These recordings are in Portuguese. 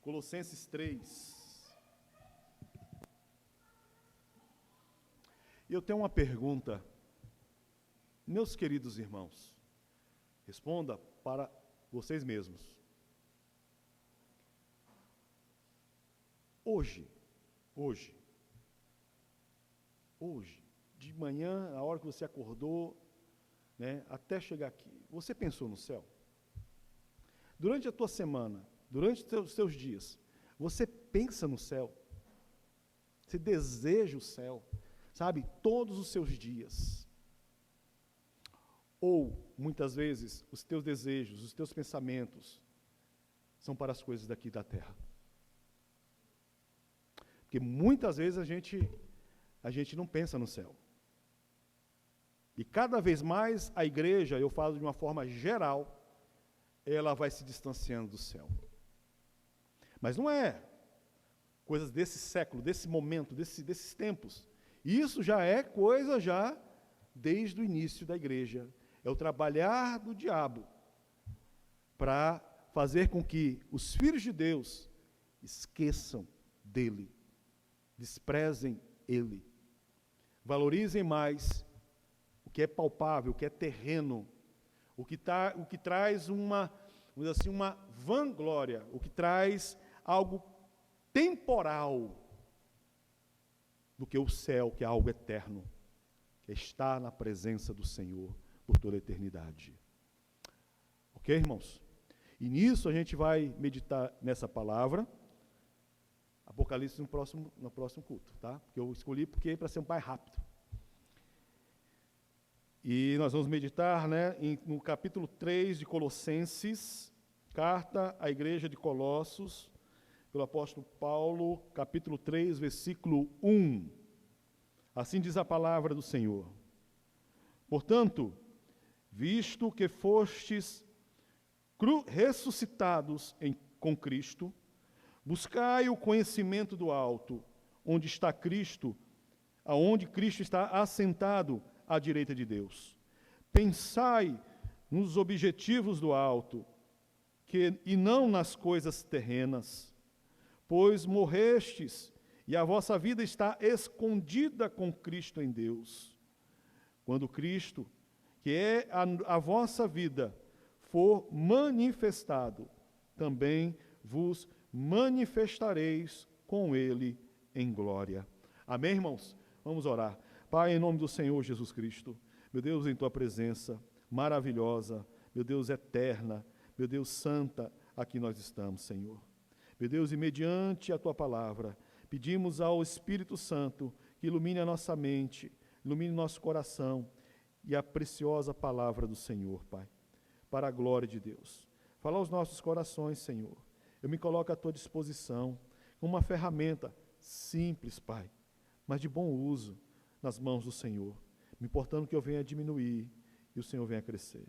Colossenses 3. E eu tenho uma pergunta, meus queridos irmãos, responda para vocês mesmos. Hoje, de manhã, a hora que você acordou, até chegar aqui, você pensou no céu? Durante a tua semana, durante os teus dias, você pensa no céu? Você deseja o céu, sabe, todos os seus dias? Ou, muitas vezes, os teus desejos, os teus pensamentos são para as coisas daqui da terra? Porque muitas vezes a gente não pensa no céu. E cada vez mais a igreja, eu falo de uma forma geral, ela vai se distanciando do céu. Mas não é coisas desse século, desse momento, desses tempos. Isso já é coisa desde o início da igreja. É o trabalhar do diabo para fazer com que os filhos de Deus esqueçam dele, desprezem ele, valorizem mais o que é palpável, o que é terreno, o que traz uma vanglória, o que traz algo temporal, do que o céu, que é algo eterno, que é estar na presença do Senhor por toda a eternidade. Ok, irmãos? E nisso a gente vai meditar nessa palavra, Apocalipse no próximo culto, tá? Porque eu escolhi para ser um pai rápido. E nós vamos meditar, no capítulo 3 de Colossenses, carta à igreja de Colossos, pelo apóstolo Paulo, capítulo 3, versículo 1. Assim diz a palavra do Senhor. Portanto, visto que fostes ressuscitados com Cristo, buscai o conhecimento do alto, onde está Cristo, aonde Cristo está assentado à direita de Deus. Pensai nos objetivos do alto, e não nas coisas terrenas, pois morrestes, e a vossa vida está escondida com Cristo em Deus. Quando Cristo, que é a vossa vida, for manifestado, também vos manifestareis com Ele em glória. Amém, irmãos? Vamos orar. Pai, em nome do Senhor Jesus Cristo, meu Deus, em Tua presença maravilhosa, meu Deus, eterna, meu Deus, santa, aqui nós estamos, Senhor. Meu Deus, e mediante a Tua palavra, pedimos ao Espírito Santo que ilumine a nossa mente, ilumine nosso coração e a preciosa palavra do Senhor, Pai, para a glória de Deus. Fala aos nossos corações, Senhor. Eu me coloco à Tua disposição, como uma ferramenta simples, Pai, mas de bom uso nas mãos do Senhor, me importando que eu venha diminuir e o Senhor venha crescer.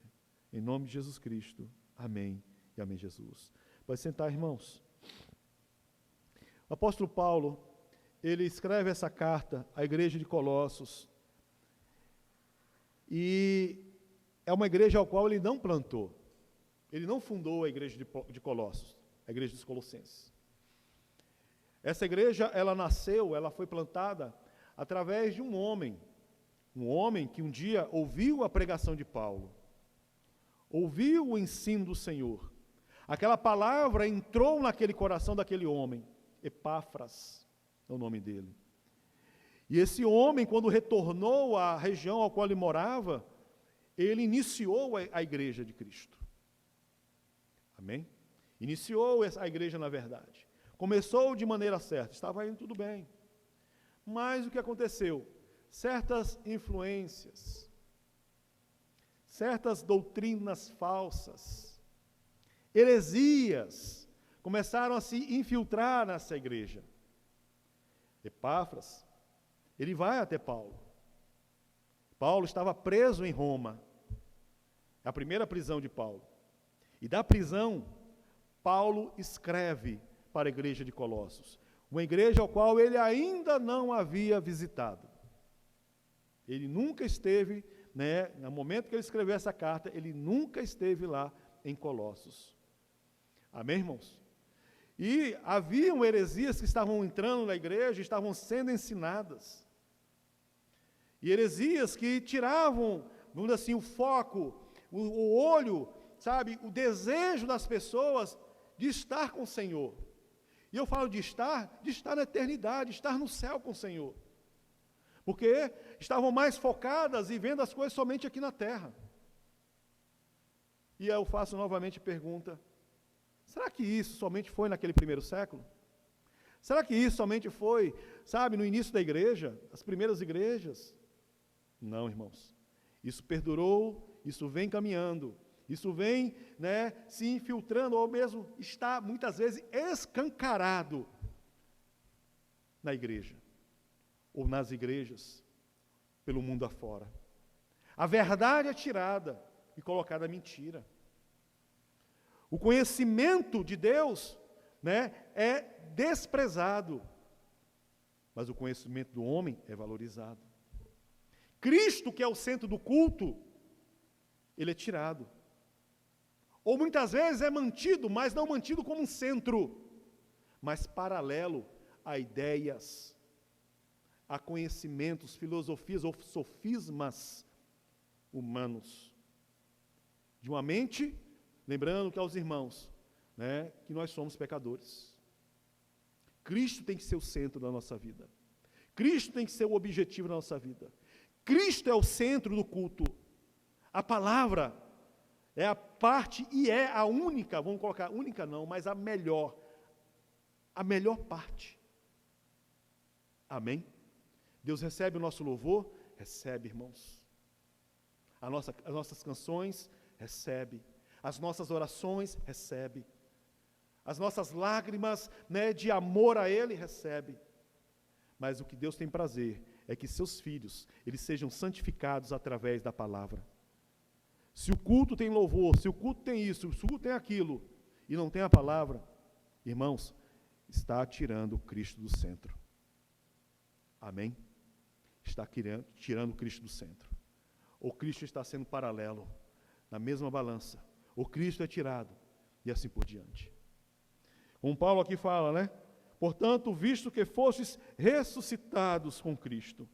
Em nome de Jesus Cristo, amém e amém, Jesus. Pode sentar, irmãos. O apóstolo Paulo, ele escreve essa carta à igreja de Colossos, e é uma igreja ao qual ele não plantou, ele não fundou a igreja de Colossos, a igreja dos Colossenses. Essa igreja, ela foi plantada através de um homem que um dia ouviu a pregação de Paulo, ouviu o ensino do Senhor. Aquela palavra entrou naquele coração daquele homem, Epáfras é o nome dele. E esse homem, quando retornou à região ao qual ele morava, ele iniciou a igreja de Cristo. Amém? Iniciou a igreja na verdade. Começou de maneira certa, estava indo tudo bem. Mas o que aconteceu? Certas influências, certas doutrinas falsas, heresias, começaram a se infiltrar nessa igreja. Epáfras, ele vai até Paulo. Paulo estava preso em Roma, a primeira prisão de Paulo. E da prisão, Paulo escreve para a igreja de Colossos, uma igreja ao qual ele ainda não havia visitado. Ele nunca esteve, no momento que ele escreveu essa carta, ele nunca esteve lá em Colossos. Amém, irmãos? E haviam heresias que estavam entrando na igreja, estavam sendo ensinadas. E heresias que tiravam, vamos dizer assim, o foco, o olho, sabe, o desejo das pessoas de estar com o Senhor. E eu falo de estar na eternidade, estar no céu com o Senhor. Porque estavam mais focadas e vendo as coisas somente aqui na terra. E eu faço novamente a pergunta: será que isso somente foi naquele primeiro século? Será que isso somente foi, sabe, no início da igreja, as primeiras igrejas? Não, irmãos. Isso perdurou, isso vem caminhando, isso vem, se infiltrando, ou mesmo está, muitas vezes, escancarado na igreja, ou nas igrejas, pelo mundo afora. A verdade é tirada e colocada a mentira. O conhecimento de Deus, é desprezado, mas o conhecimento do homem é valorizado. Cristo, que é o centro do culto, ele é tirado. Ou muitas vezes é mantido, mas não mantido como um centro, mas paralelo a ideias, a conhecimentos, filosofias ou sofismas humanos. De uma mente, lembrando que aos irmãos, que nós somos pecadores. Cristo tem que ser o centro da nossa vida. Cristo tem que ser o objetivo da nossa vida. Cristo é o centro do culto. A palavra é a parte e é a única, vamos colocar, única não, mas a melhor parte. Amém? Deus recebe o nosso louvor? Recebe, irmãos. As nossas canções? Recebe. As nossas orações? Recebe. As nossas lágrimas, de amor a Ele? Recebe. Mas o que Deus tem prazer é que seus filhos, eles sejam santificados através da palavra. Se o culto tem louvor, se o culto tem isso, se o culto tem aquilo, e não tem a palavra, irmãos, está tirando o Cristo do centro. Amém? Está tirando o Cristo do centro. Ou Cristo está sendo paralelo, na mesma balança. Ou Cristo é tirado, e assim por diante. Como Paulo aqui fala, Portanto, visto que fostes ressuscitados com Cristo,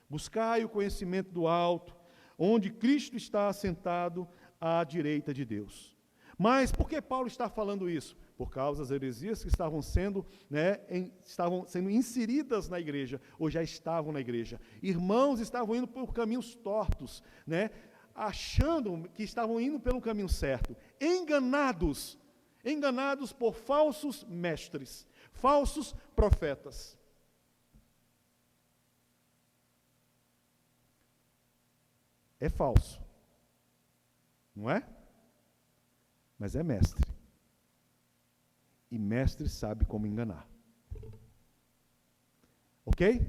buscai o conhecimento do alto, onde Cristo está assentado à direita de Deus. Mas por que Paulo está falando isso? Por causa das heresias que estavam sendo inseridas na igreja, ou já estavam na igreja. Irmãos estavam indo por caminhos tortos, achando que estavam indo pelo caminho certo, enganados por falsos mestres, falsos profetas. É falso, não é? Mas é mestre. E mestre sabe como enganar. Ok?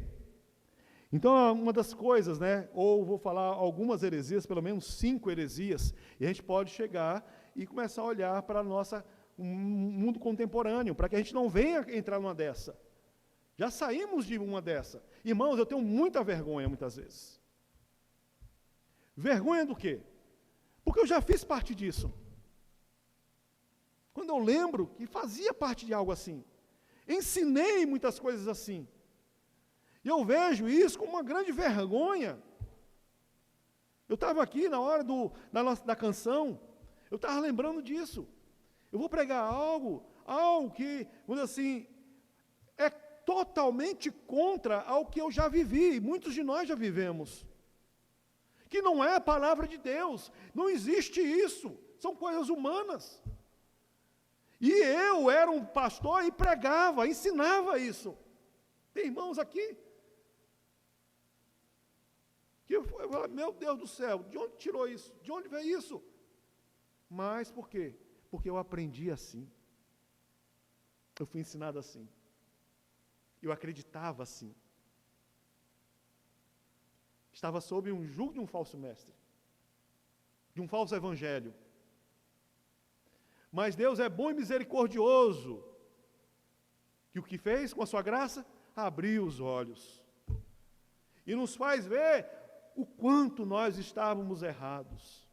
Então, uma das coisas, ou vou falar algumas heresias, pelo menos 5 heresias, e a gente pode chegar e começar a olhar para o mundo contemporâneo, para que a gente não venha entrar numa dessa. Já saímos de uma dessa. Irmãos, eu tenho muita vergonha muitas vezes. Vergonha do quê? Porque eu já fiz parte disso. Quando eu lembro que fazia parte de algo assim, ensinei muitas coisas assim, e eu vejo isso como uma grande vergonha. Eu estava aqui na hora da canção, eu estava lembrando disso. Eu vou pregar algo que, vamos dizer assim, é totalmente contra ao que eu já vivi, e muitos de nós já vivemos. Que não é a palavra de Deus, não existe isso, são coisas humanas. E eu era um pastor e pregava, ensinava isso. Tem irmãos aqui que eu falava, meu Deus do céu, de onde tirou isso? De onde veio isso? Mas por quê? Porque eu aprendi assim. Eu fui ensinado assim. Eu acreditava assim. Estava sob um jugo de um falso mestre, de um falso evangelho. Mas Deus é bom e misericordioso, que o que fez com a sua graça? Abriu os olhos. E nos faz ver o quanto nós estávamos errados.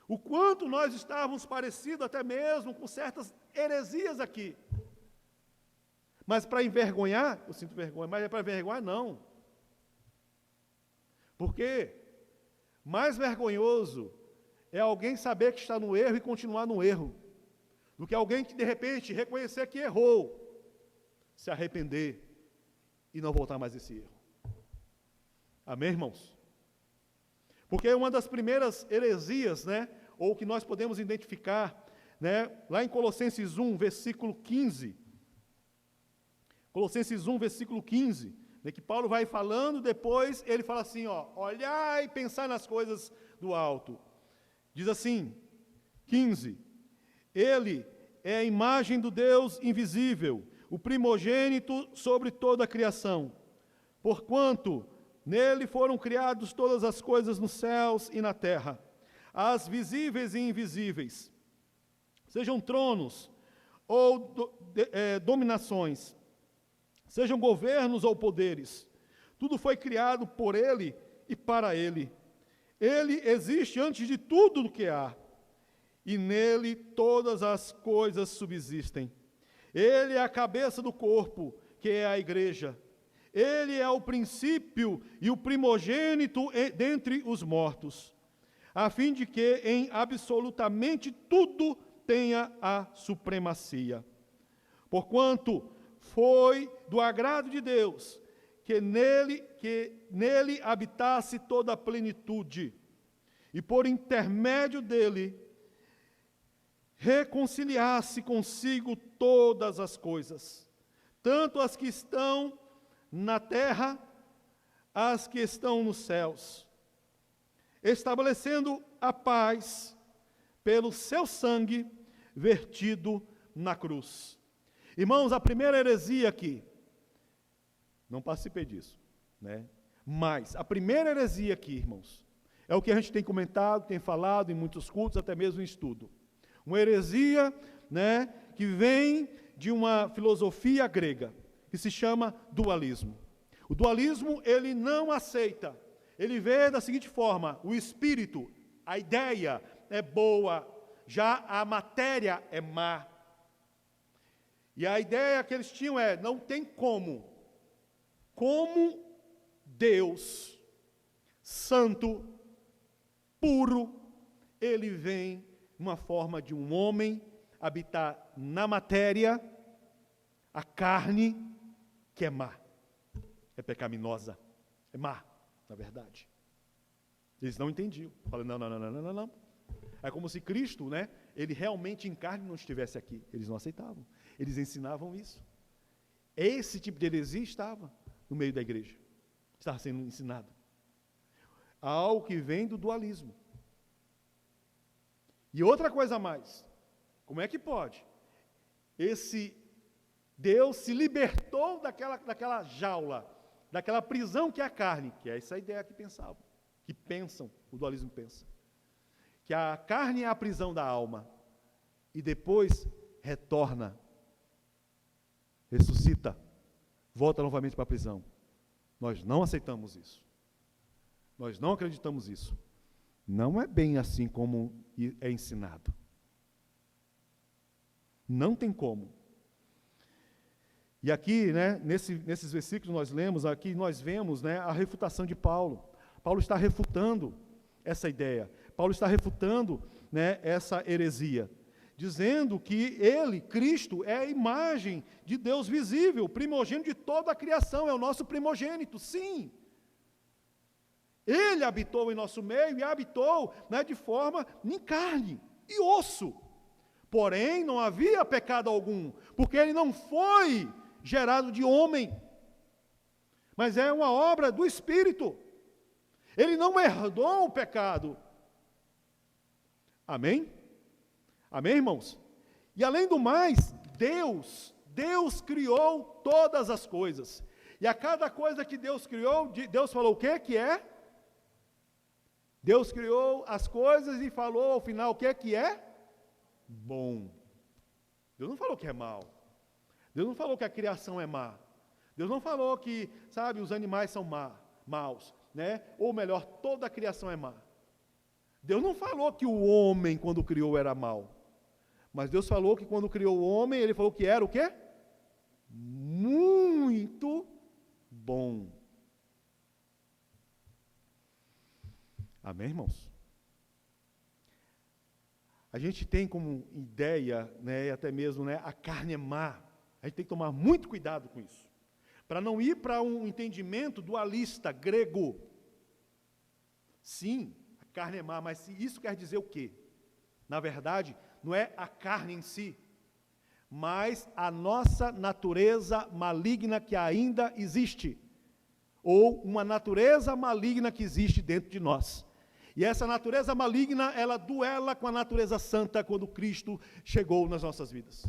O quanto nós estávamos parecidos até mesmo com certas heresias aqui. Mas para envergonhar, eu sinto vergonha, mas é para envergonhar não. Porque mais vergonhoso é alguém saber que está no erro e continuar no erro, do que alguém que de repente reconhecer que errou, se arrepender e não voltar mais a esse erro. Amém, irmãos? Porque uma das primeiras heresias, né, ou que nós podemos identificar, né, lá em Colossenses 1, versículo 15, Colossenses 1, versículo 15, né, que Paulo vai falando, depois ele fala assim, ó, olhar e pensar nas coisas do alto. Diz assim, 15, ele é a imagem do Deus invisível, o primogênito sobre toda a criação, porquanto nele foram criadas todas as coisas nos céus e na terra, as visíveis e invisíveis, sejam tronos ou dominações, sejam governos ou poderes, tudo foi criado por ele e para ele. Ele existe antes de tudo o que há, e nele todas as coisas subsistem. Ele é a cabeça do corpo, que é a igreja. Ele é o princípio e o primogênito dentre os mortos, a fim de que em absolutamente tudo tenha a supremacia. Porquanto foi do agrado de Deus que nele habitasse toda a plenitude, e por intermédio dele reconciliasse consigo todas as coisas, tanto as que estão na terra, as que estão nos céus, estabelecendo a paz pelo seu sangue vertido na cruz. Irmãos, a primeira heresia aqui, não participei disso, né? Mas a primeira heresia aqui, irmãos, é o que a gente tem comentado, tem falado em muitos cultos, até mesmo em estudo. Uma heresia, né, que vem de uma filosofia grega, que se chama dualismo. O dualismo, ele não aceita, ele vê da seguinte forma, o espírito, a ideia é boa, já a matéria é má. E a ideia que eles tinham é, não tem como Deus, santo, puro, ele vem numa forma de um homem, habitar na matéria, a carne, que é má, é pecaminosa, é má, na verdade. Eles não entendiam, falaram, não. É como se Cristo, né, ele realmente em carne não estivesse aqui, eles não aceitavam, eles ensinavam isso. Esse tipo de heresia estava no meio da igreja, estava sendo ensinado. Algo que vem do dualismo. E outra coisa a mais, como é que pode? Esse Deus se libertou daquela jaula, daquela prisão que é a carne, que é essa ideia que pensavam, que pensam, o dualismo pensa. Que a carne é a prisão da alma, e depois retorna, ressuscita, volta novamente para a prisão. Nós não aceitamos isso. Nós não acreditamos isso. Não é bem assim como é ensinado. Não tem como. E aqui, né, nesses versículos nós lemos, aqui nós vemos, né, a refutação de Paulo. Paulo está refutando essa ideia. Paulo está refutando, né, essa heresia, dizendo que ele, Cristo, é a imagem de Deus visível, primogênito de toda a criação, é o nosso primogênito, sim. Ele habitou em nosso meio e habitou, né, de forma em carne e osso. Porém, não havia pecado algum, porque ele não foi gerado de homem, mas é uma obra do Espírito. Ele não herdou o pecado. Amém? Amém, irmãos? E além do mais, Deus criou todas as coisas. E a cada coisa que Deus criou, Deus falou o quê? Que é? Deus criou as coisas e falou ao final o que é? Bom. Deus não falou que é mal. Deus não falou que a criação é má. Deus não falou que, sabe, os animais são maus, né? Ou melhor, toda a criação é má. Deus não falou que o homem, quando criou, era mau. Mas Deus falou que quando criou o homem, Ele falou que era o quê? Muito bom. Amém, irmãos? A gente tem como ideia, né, até mesmo, né, a carne é má. A gente tem que tomar muito cuidado com isso, para não ir para um entendimento dualista, grego. Sim, a carne é má, mas isso quer dizer o quê? Na verdade, não é a carne em si, mas a nossa natureza maligna que ainda existe, ou uma natureza maligna que existe dentro de nós. E essa natureza maligna, ela duela com a natureza santa quando Cristo chegou nas nossas vidas.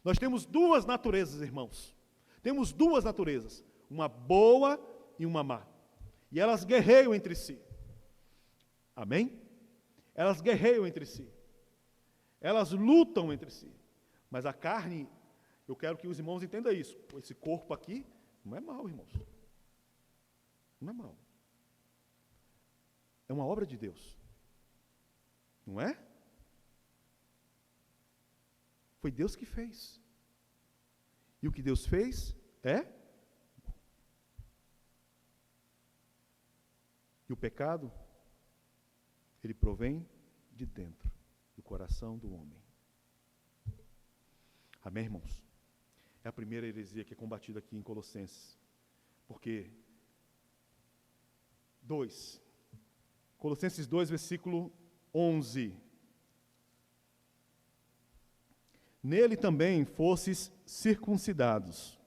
Nós temos duas naturezas, irmãos. Temos duas naturezas, uma boa e uma má. E elas guerreiam entre si. Amém? Elas guerreiam entre si. Elas lutam entre si. Mas a carne, eu quero que os irmãos entendam isso. Esse corpo aqui não é mau, irmãos. Não é mau. É uma obra de Deus. Não é? Foi Deus que fez. E o que Deus fez é? E o pecado, ele provém de dentro do coração do homem. Amém, irmãos? É a primeira heresia que é combatida aqui em Colossenses. Porque, Colossenses 2, versículo 11. Nele também fostes circuncidados,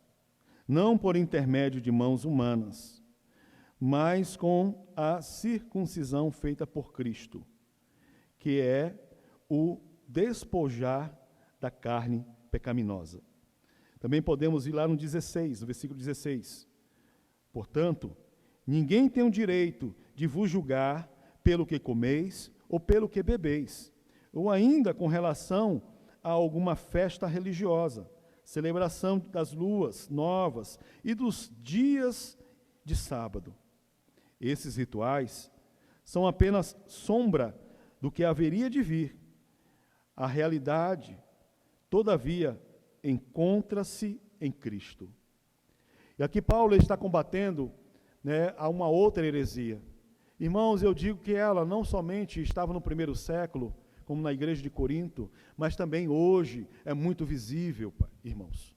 não por intermédio de mãos humanas, mas com a circuncisão feita por Cristo, que é o despojar da carne pecaminosa. Também podemos ir lá no 16, no versículo 16. Portanto, ninguém tem o direito de vos julgar pelo que comeis ou pelo que bebeis, ou ainda com relação a alguma festa religiosa, celebração das luas novas e dos dias de sábado. Esses rituais são apenas sombra do que haveria de vir. A realidade, todavia, encontra-se em Cristo. E aqui Paulo está combatendo, né, a uma outra heresia. Irmãos, eu digo que ela não somente estava no primeiro século, como na igreja de Corinto, mas também hoje é muito visível, irmãos.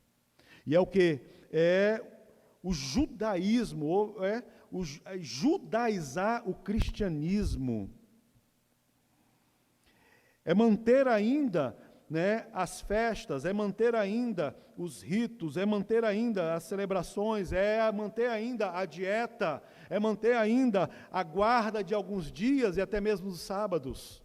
E é o que? É o judaísmo, judaizar o cristianismo. É manter ainda, né, as festas, é manter ainda os ritos, é manter ainda as celebrações, é manter ainda a dieta, é manter ainda a guarda de alguns dias e até mesmo os sábados.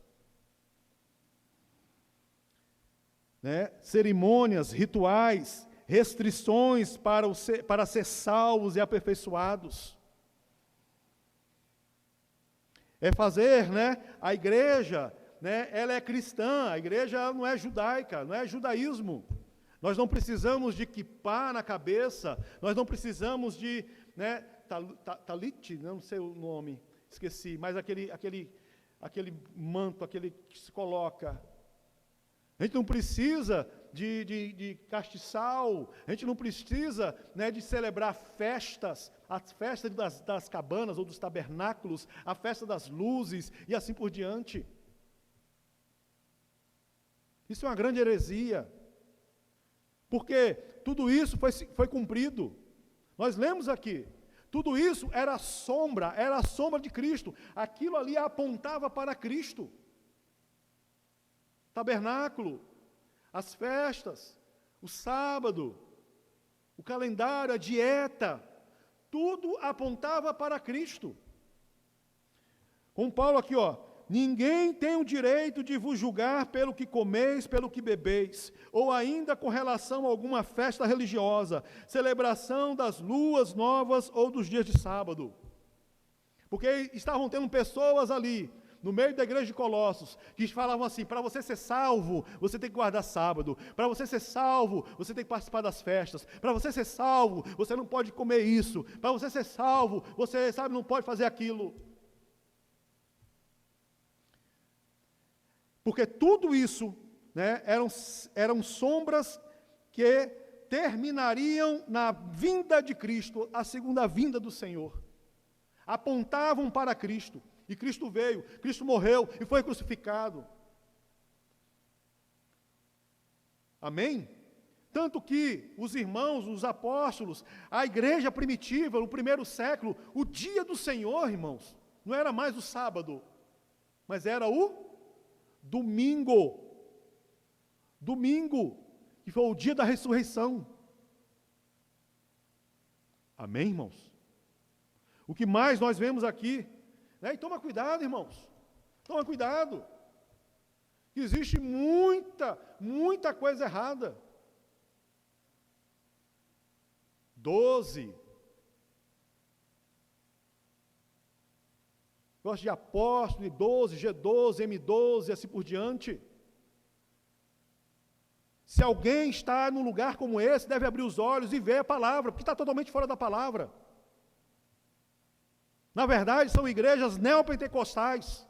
Né? Cerimônias, rituais, restrições para ser salvos e aperfeiçoados. É fazer, né, a igreja, né, ela é cristã, a igreja não é judaica, não é judaísmo. Nós não precisamos de quipá na cabeça, nós não precisamos de, né, talit, não sei o nome, esqueci, mas aquele manto, aquele que se coloca. A gente não precisa de castiçal, a gente não precisa, né, de celebrar festas, as festas das cabanas ou dos tabernáculos, a festa das luzes e assim por diante. Isso é uma grande heresia, porque tudo isso foi cumprido. Nós lemos aqui, tudo isso era a sombra de Cristo, aquilo ali apontava para Cristo. Tabernáculo, as festas, o sábado, o calendário, a dieta, tudo apontava para Cristo. Com Paulo aqui, ninguém tem o direito de vos julgar pelo que comeis, pelo que bebeis, ou ainda com relação a alguma festa religiosa, celebração das luas novas ou dos dias de sábado. Porque estavam tendo pessoas ali, no meio da igreja de Colossos, que falavam assim: para você ser salvo, você tem que guardar sábado, para você ser salvo, você tem que participar das festas, para você ser salvo, você não pode comer isso, para você ser salvo, você, não pode fazer aquilo. Porque tudo isso né, eram sombras que terminariam na vinda de Cristo, a segunda vinda do Senhor. Apontavam para Cristo. E Cristo veio, Cristo morreu e foi crucificado. Amém? Tanto que os irmãos, os apóstolos, a igreja primitiva, no primeiro século, o dia do Senhor, irmãos, não era mais o sábado, mas era o domingo. Domingo, que foi o dia da ressurreição. Amém, irmãos? O que mais nós vemos aqui, né? E toma cuidado, irmãos, toma cuidado, que existe muita coisa errada. 12. Gosto de apóstolo, I12, G12, M12, e assim por diante. Se alguém está num lugar como esse, deve abrir os olhos e ver a palavra, porque está totalmente fora da palavra. Na verdade, são igrejas neopentecostais,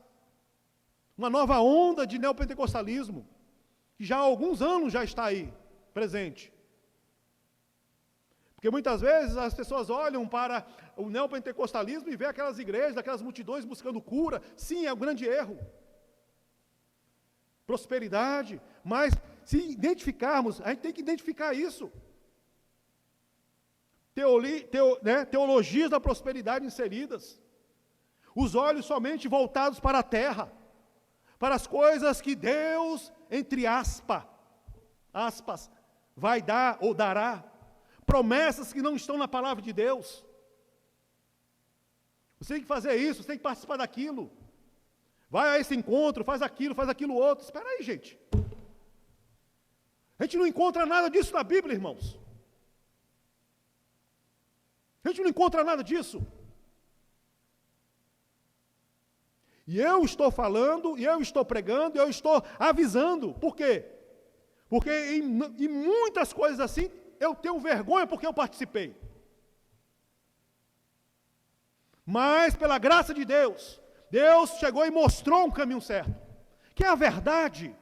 uma nova onda de neopentecostalismo, que já há alguns anos já está aí, presente. Porque muitas vezes as pessoas olham para o neopentecostalismo e vê aquelas igrejas, aquelas multidões buscando cura. Sim, é um grande erro. Prosperidade, mas se identificarmos, a gente tem que identificar isso. Teologias da prosperidade inseridas. Os olhos somente voltados para a terra, para as coisas que Deus, entre aspas, vai dar ou dará. Promessas que não estão na palavra de Deus. Você tem que fazer isso, você tem que participar daquilo. Vai a esse encontro, faz aquilo outro. Espera aí, gente. A gente não encontra nada disso na Bíblia, irmãos. A gente não encontra nada disso. E eu estou falando, e eu estou pregando, e eu estou avisando. Por quê? Porque em muitas coisas assim, eu tenho vergonha porque eu participei. Mas, pela graça de Deus, Deus chegou e mostrou um caminho certo, que é a verdade,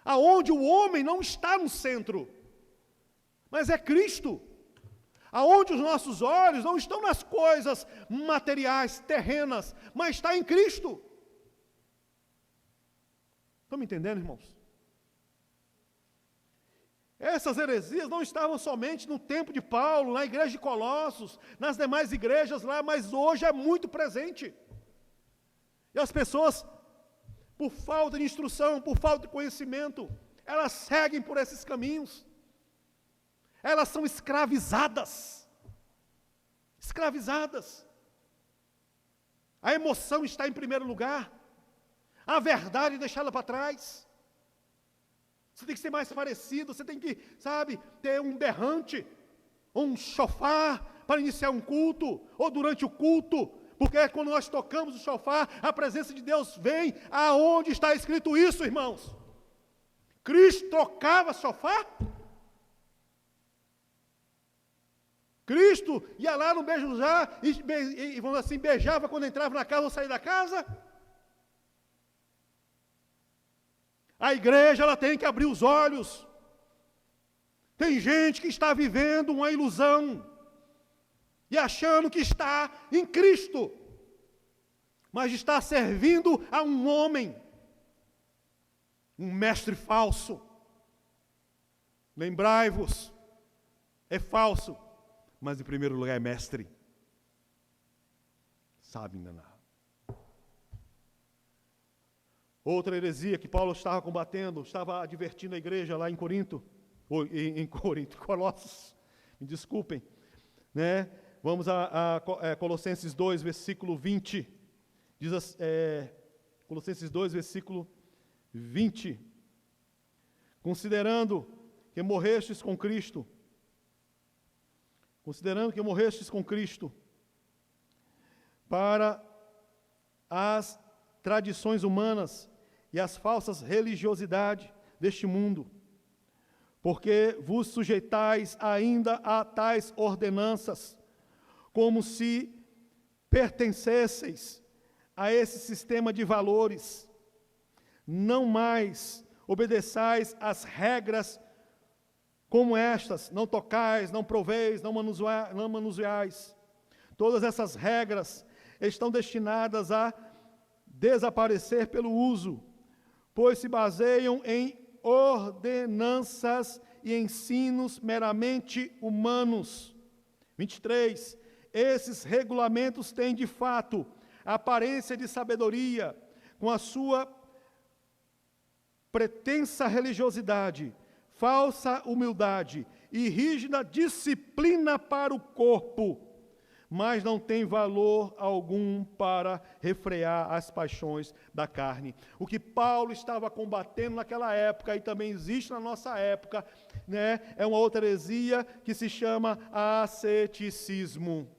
aonde o homem não está no centro, mas é Cristo, aonde os nossos olhos não estão nas coisas materiais, terrenas, mas está em Cristo. Estão me entendendo, irmãos? Essas heresias não estavam somente no tempo de Paulo, na igreja de Colossos, nas demais igrejas lá, mas hoje é muito presente. E as pessoas, por falta de instrução, por falta de conhecimento, elas seguem por esses caminhos. Elas são escravizadas. Escravizadas. A emoção está em primeiro lugar. A verdade deixada para trás. Você tem que ser mais parecido, você tem que, ter um berrante, um chofar para iniciar um culto, ou durante o culto, porque quando nós tocamos o chofar, a presença de Deus vem. Aonde está escrito isso, irmãos? Cristo tocava chofar? Cristo ia lá no beijo-já e vamos assim, beijava quando entrava na casa ou saía da casa? A igreja, ela tem que abrir os olhos. Tem gente que está vivendo uma ilusão e achando que está em Cristo, mas está servindo a um homem, um mestre falso. Lembrai-vos, é falso, mas em primeiro lugar é mestre. Sabe enganar. Outra heresia que Paulo estava combatendo, estava advertindo a igreja lá em Corinto, Colossos, me desculpem, né? Vamos a Colossenses 2, versículo 20, diz Colossenses 2, versículo 20, considerando que morrestes com Cristo, para as tradições humanas e as falsas religiosidades deste mundo, porque vos sujeitais ainda a tais ordenanças, como se pertencesseis a esse sistema de valores, não mais obedeçais às regras como estas: não tocais, não proveis, não manuseais. Todas essas regras estão destinadas a desaparecer pelo uso, pois se baseiam em ordenanças e ensinos meramente humanos. 23. Esses regulamentos têm, de fato, a aparência de sabedoria, com a sua pretensa religiosidade, falsa humildade e rígida disciplina para o corpo, mas não tem valor algum para refrear as paixões da carne. O que Paulo estava combatendo naquela época, e também existe na nossa época, né, é uma outra heresia que se chama asceticismo.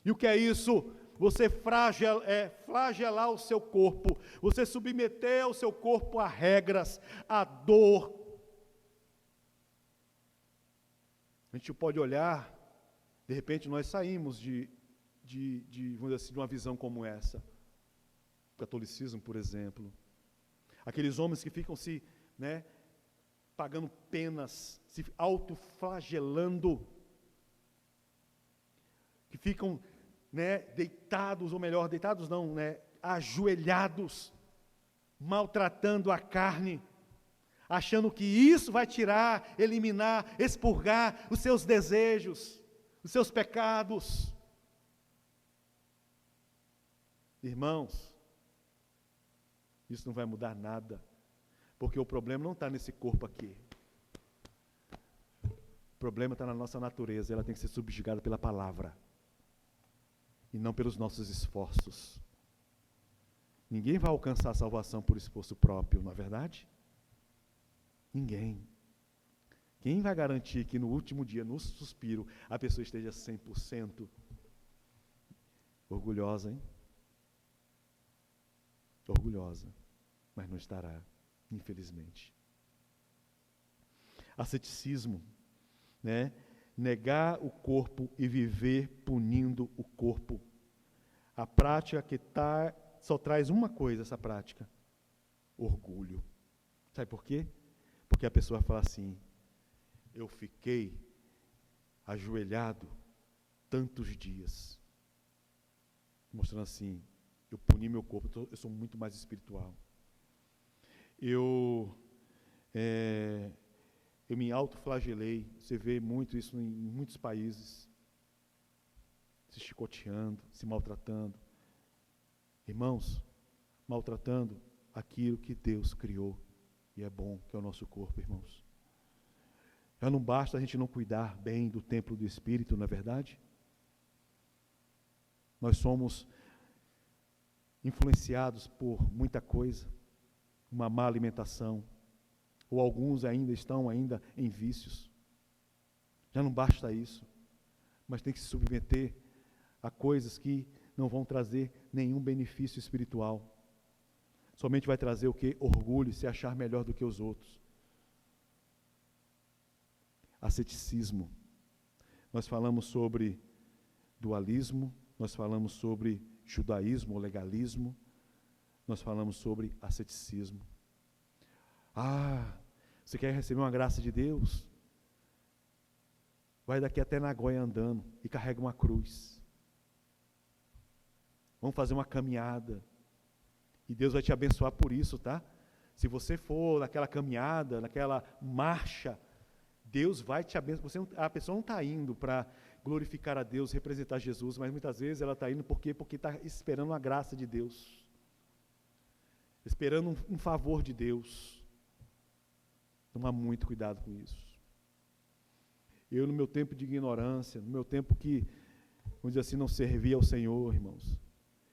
E o que é isso? Você flagelar o seu corpo, você submeter o seu corpo a regras, a dor. A gente pode olhar, de repente nós saímos vamos dizer assim, de uma visão como essa. O catolicismo, por exemplo. Aqueles homens que ficam pagando penas, se autoflagelando, que ficam deitados, ou melhor, deitados não, ajoelhados, maltratando a carne, achando que isso vai tirar, eliminar, expurgar os seus desejos, os seus pecados. Irmãos, isso não vai mudar nada, porque o problema não está nesse corpo aqui. O problema está na nossa natureza, ela tem que ser subjugada pela palavra, e não pelos nossos esforços. Ninguém vai alcançar a salvação por esforço próprio, não é verdade? Ninguém. Quem vai garantir que no último dia, no suspiro, a pessoa esteja 100% orgulhosa, hein? Orgulhosa, mas não estará, infelizmente. Asceticismo, negar o corpo e viver punindo o corpo. A prática só traz uma coisa, essa prática: orgulho. Sabe por quê? Porque a pessoa fala assim: eu fiquei ajoelhado tantos dias, mostrando assim, eu puni meu corpo, eu sou muito mais espiritual. Eu me autoflagelei. Você vê muito isso em muitos países, se chicoteando, se maltratando. Irmãos, maltratando aquilo que Deus criou, e é bom, que é o nosso corpo, irmãos. Já não basta a gente não cuidar bem do templo do Espírito, não é verdade? Nós somos influenciados por muita coisa, uma má alimentação, ou alguns estão em vícios. Já não basta isso, mas tem que se submeter a coisas que não vão trazer nenhum benefício espiritual. Somente vai trazer o quê? Orgulho, se achar melhor do que os outros. Asceticismo. Nós falamos sobre dualismo, nós falamos sobre judaísmo ou legalismo, nós falamos sobre asceticismo. Você quer receber uma graça de Deus? Vai daqui até Nagoya andando e carrega uma cruz. Vamos fazer uma caminhada. E Deus vai te abençoar por isso, tá? Se você for naquela caminhada, naquela marcha, Deus vai te abençoar. A pessoa não está indo para glorificar a Deus, representar Jesus, mas muitas vezes ela está indo porque está esperando a graça de Deus, esperando um favor de Deus. Toma muito cuidado com isso. Eu, no meu tempo de ignorância, no meu tempo que, vamos dizer assim, não servia ao Senhor, irmãos,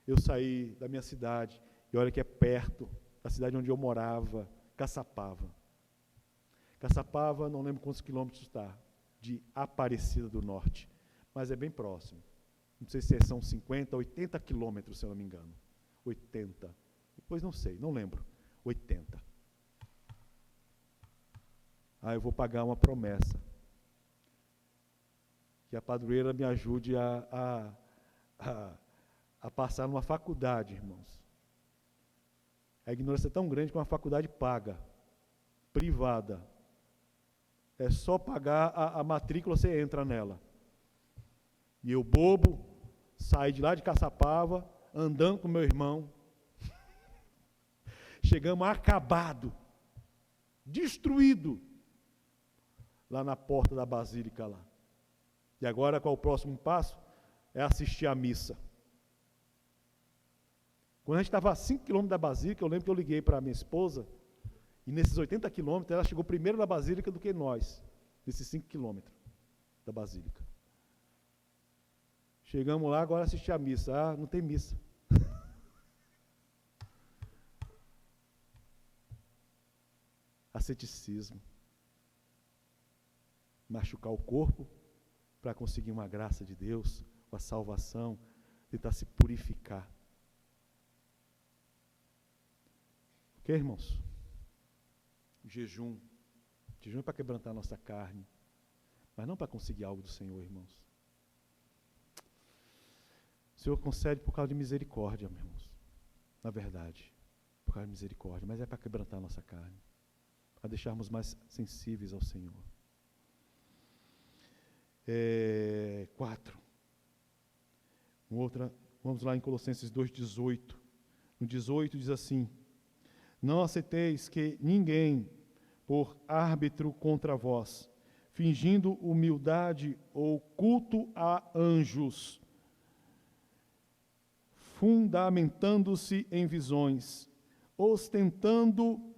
eu saí da minha cidade, e olha que é perto da cidade onde eu morava, Caçapava. Caçapava, não lembro quantos quilômetros está, de Aparecida do Norte, mas é bem próximo. Não sei se são 50, 80 quilômetros, se eu não me engano. 80. Depois não sei, não lembro. 80. Eu vou pagar uma promessa. Que a padroeira me ajude a passar numa faculdade, irmãos. A ignorância é tão grande que uma faculdade paga. privada. É só pagar a matrícula, você entra nela. E eu, bobo, saí de lá de Caçapava, andando com meu irmão. Chegamos acabado, destruído, lá na porta da Basílica lá. E agora qual o próximo passo? É assistir à missa. Quando a gente estava a 5 quilômetros da Basílica, eu lembro que eu liguei para a minha esposa, e nesses 80 quilômetros, ela chegou primeiro na Basílica do que nós, nesses 5 quilômetros da Basílica. Chegamos lá, agora assistir à missa. Ah, não tem missa. Asceticismo. Machucar o corpo para conseguir uma graça de Deus, uma salvação, tentar se purificar. Ok, irmãos? Jejum. Jejum é para quebrantar a nossa carne, mas não para conseguir algo do Senhor, irmãos. O Senhor concede por causa de misericórdia, meus irmãos. Na verdade, por causa de misericórdia, mas é para quebrantar a nossa carne, para deixarmos mais sensíveis ao Senhor. 4. Vamos lá em Colossenses 2,18. No 18 diz assim: não aceiteis que ninguém, por árbitro contra vós, fingindo humildade ou culto a anjos, fundamentando-se em visões, ostentando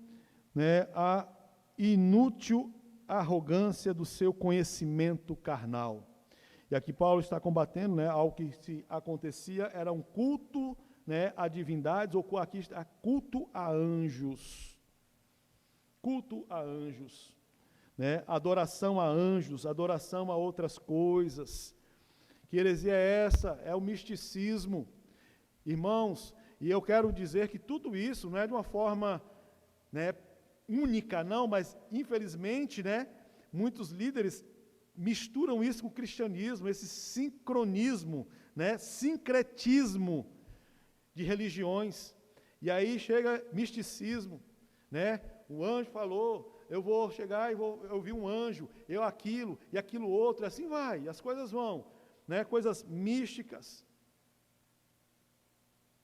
a inútil arrogância do seu conhecimento carnal. E aqui Paulo está combatendo algo que se acontecia, era um culto a divindades, ou aqui está culto a anjos. Culto a anjos. Adoração a anjos, adoração a outras coisas. Que heresia é essa? É o misticismo. Irmãos, e eu quero dizer que tudo isso não é de uma forma única, não, mas infelizmente, muitos líderes misturam isso com o cristianismo, esse sincronismo, sincretismo de religiões. E aí chega misticismo, o anjo falou, eu vou chegar e vou ouvir um anjo, eu aquilo e aquilo outro, e assim vai, e as coisas vão, coisas místicas.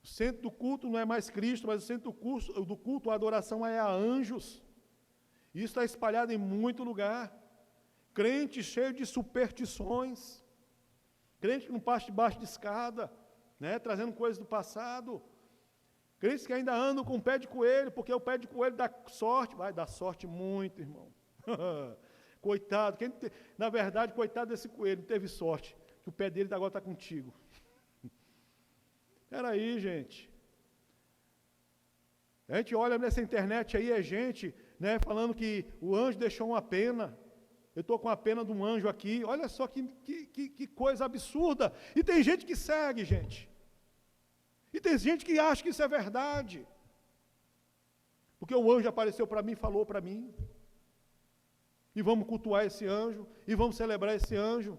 O centro do culto não é mais Cristo, mas o centro do culto, a adoração é a anjos. Isso está espalhado em muito lugar. Crente cheio de superstições. Crente que não passa debaixo de escada, trazendo coisas do passado. Crentes que ainda andam com o pé de coelho, porque o pé de coelho dá sorte. Vai dar sorte muito, irmão. Coitado. Na verdade, coitado desse coelho, não teve sorte, que o pé dele agora está contigo. Espera aí, gente. A gente olha nessa internet aí, é gente, falando que o anjo deixou uma pena. Eu estou com a pena de um anjo aqui. Olha só que coisa absurda. E tem gente que segue, gente. E tem gente que acha que isso é verdade. Porque o anjo apareceu para mim e falou para mim. E vamos cultuar esse anjo, e vamos celebrar esse anjo.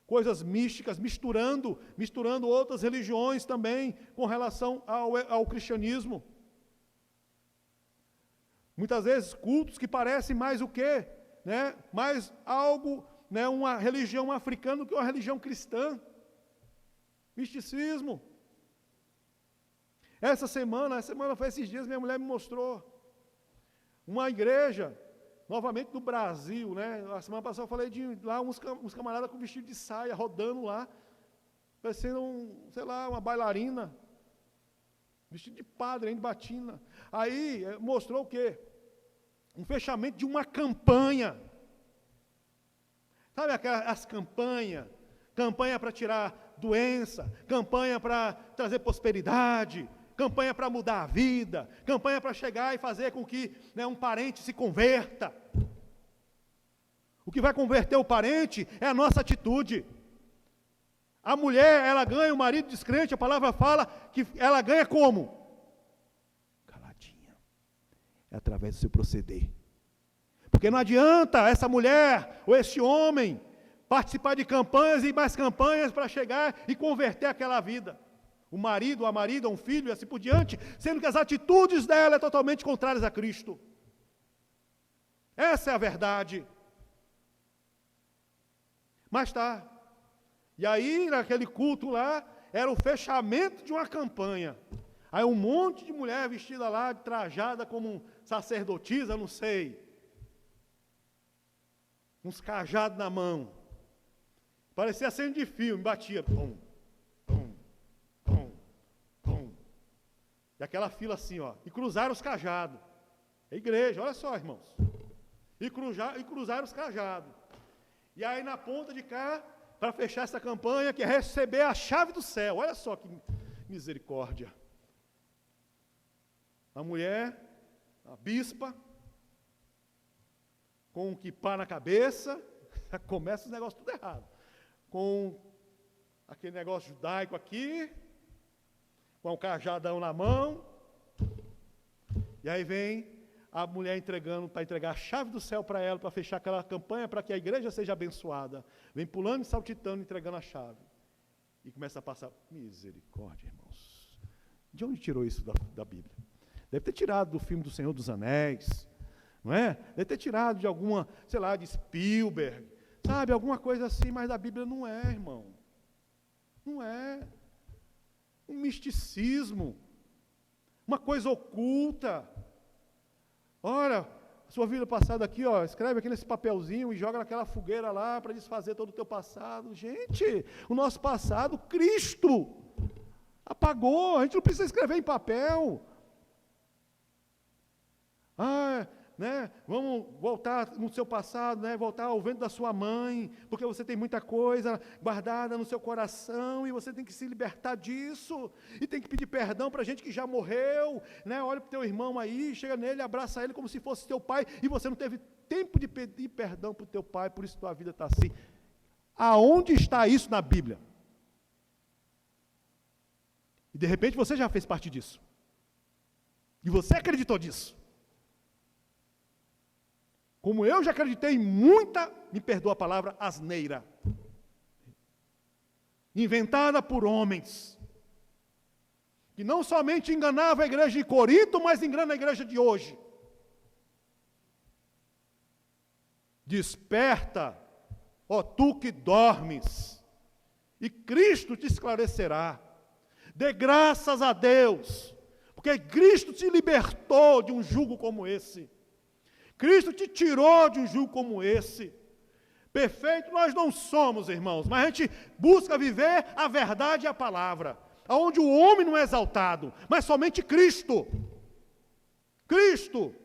Coisas místicas, misturando outras religiões também, com relação ao cristianismo. Muitas vezes cultos que parecem mais o quê? Mais algo, uma religião africana do que uma religião cristã. Misticismo. Essa semana foi esses dias, minha mulher me mostrou uma igreja, novamente no Brasil, A semana passada eu falei de lá uns camaradas com vestido de saia, rodando lá, parecendo uma bailarina, vestido de padre, de batina. Aí mostrou o quê? Um fechamento de uma campanha. Sabe as campanhas? Campanha para tirar doença, campanha para trazer prosperidade, campanha para mudar a vida, campanha para chegar e fazer com que um parente se converta. O que vai converter o parente é a nossa atitude. A mulher, ela ganha o marido descrente, a palavra fala que ela ganha como? Caladinha. É através do seu proceder. Porque não adianta essa mulher ou esse homem participar de campanhas e mais campanhas para chegar e converter aquela vida. O marido, a marida, um filho e assim por diante, sendo que as atitudes dela são totalmente contrárias a Cristo. Essa é a verdade. Mas tá. E aí, naquele culto lá, era o fechamento de uma campanha. Aí um monte de mulher vestida lá, trajada como sacerdotisa, não sei. Uns cajados na mão. Parecia cena de filme, batia. Pum, pum, pum, pum. E aquela fila assim, ó. E cruzaram os cajados. É igreja, olha só, irmãos. E cruzaram os cajados. E aí na ponta de cá, para fechar essa campanha, que é receber a chave do céu. Olha só que misericórdia. A mulher, a bispa, com um quipá na cabeça, começa os negócios tudo errado. Com aquele negócio judaico aqui, com o cajadão na mão, e aí vem a mulher entregando, para entregar a chave do céu para ela, para fechar aquela campanha, para que a igreja seja abençoada. Vem pulando e saltitando, entregando a chave. E começa a passar, misericórdia, irmãos. De onde tirou isso da Bíblia? Deve ter tirado do filme do Senhor dos Anéis, não é? Deve ter tirado de alguma, sei lá, de Spielberg, sabe, alguma coisa assim, mas da Bíblia não é, irmão. Não é. Um misticismo, uma coisa oculta. Ora, sua vida passada aqui, ó, escreve aqui nesse papelzinho e joga naquela fogueira lá para desfazer todo o teu passado. Gente, o nosso passado, Cristo apagou, a gente não precisa escrever em papel. Né, vamos voltar no seu passado, né, voltar ao ventre da sua mãe, porque você tem muita coisa guardada no seu coração e você tem que se libertar disso, e tem que pedir perdão para gente que já morreu, né, olha para o teu irmão aí, chega nele, abraça ele como se fosse teu pai, e você não teve tempo de pedir perdão para o teu pai, por isso tua vida está assim. Aonde está isso na Bíblia? E de repente você já fez parte disso, e você acreditou disso. Como eu já acreditei em muita, me perdoa a palavra, asneira, inventada por homens, que não somente enganava a igreja de Corinto, mas engana a igreja de hoje. Desperta, ó tu que dormes, e Cristo te esclarecerá. Dê graças a Deus, porque Cristo te libertou de um jugo como esse. Cristo te tirou de um jugo como esse. Perfeito nós não somos, irmãos, mas a gente busca viver a verdade e a palavra, onde o homem não é exaltado, mas somente Cristo. Cristo.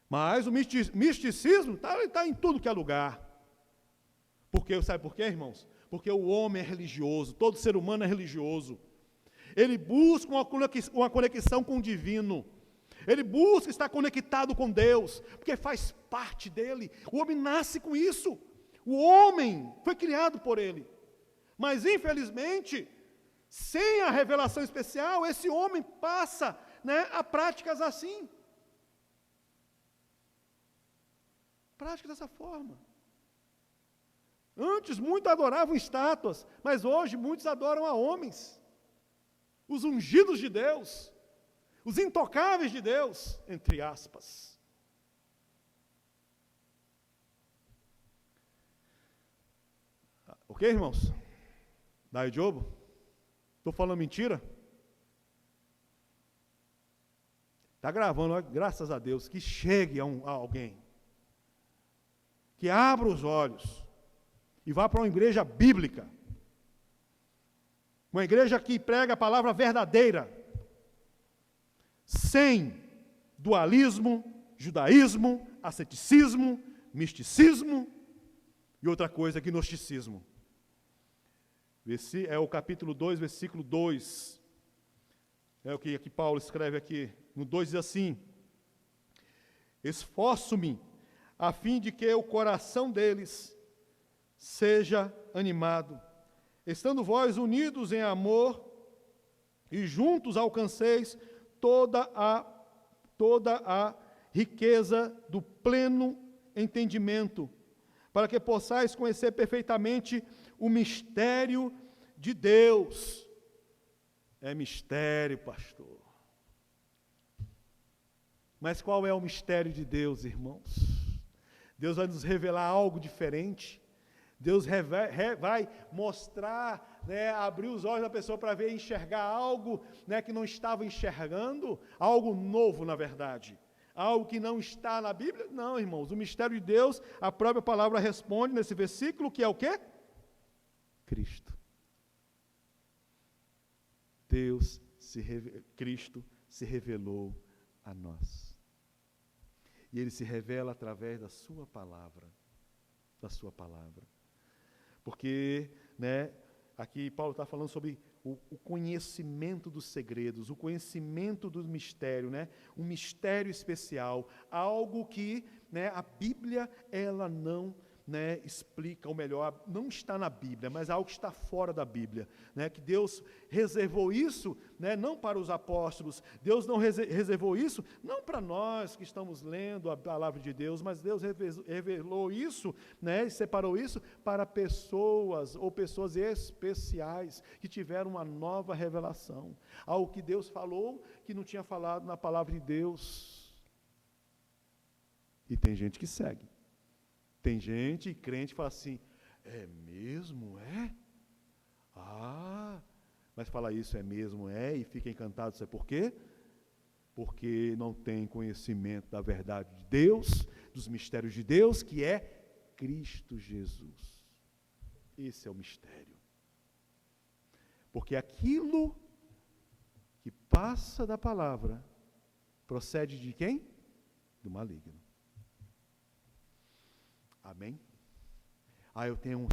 Mas o misticismo está em tudo que é lugar. Sabe por quê, irmãos? Porque o homem é religioso, todo ser humano é religioso. Ele busca uma conexão com o divino. Ele busca estar conectado com Deus, porque faz parte dele. O homem nasce com isso. O homem foi criado por ele. Mas, infelizmente, sem a revelação especial, esse homem passa, né, a práticas assim. Práticas dessa forma. Antes, muitos adoravam estátuas, mas hoje muitos adoram a homens. Os ungidos de Deus. Os intocáveis de Deus, entre aspas. Ok, irmãos? Daí, Jobo? Estou falando mentira? Está gravando, graças a Deus, que chegue a alguém. Que abra os olhos e vá para uma igreja bíblica. Uma igreja que prega a palavra verdadeira. Sem dualismo, judaísmo, asceticismo, misticismo e outra coisa, gnosticismo. É o capítulo 2, versículo 2. É o que Paulo escreve aqui. No 2 diz assim: esforço-me a fim de que o coração deles seja animado, estando vós unidos em amor e juntos alcanceis toda a riqueza do pleno entendimento, para que possais conhecer perfeitamente o mistério de Deus. É mistério, pastor. Mas qual é o mistério de Deus, irmãos? Deus vai nos revelar algo diferente. Deus vai mostrar, né, abrir os olhos da pessoa para ver e enxergar algo, né, que não estava enxergando, algo novo, na verdade. Algo que não está na Bíblia? Não, irmãos. O mistério de Deus, a própria palavra responde nesse versículo, que é o quê? Cristo. Cristo se revelou a nós. E Ele se revela através da sua palavra. Da sua palavra. Porque, né, aqui Paulo está falando sobre o conhecimento dos segredos, o conhecimento do mistério, né, um mistério especial, algo que, né, a Bíblia ela não, né, explica, ou melhor, não está na Bíblia, mas algo que está fora da Bíblia, né, que Deus reservou isso, né, não para os apóstolos, Deus não reservou isso, não para nós que estamos lendo a palavra de Deus, mas Deus revelou isso, né, e separou isso para pessoas, ou pessoas especiais, que tiveram uma nova revelação, algo que Deus falou, que não tinha falado na palavra de Deus. E tem gente que segue. Tem gente, crente, que fala assim, é mesmo, é? Ah, mas fala isso, é mesmo, é, e fica encantado, sabe por quê? Porque não tem conhecimento da verdade de Deus, dos mistérios de Deus, que é Cristo Jesus. Esse é o mistério. Porque aquilo que passa da palavra, procede de quem? Do maligno. Amém? Eu tenho,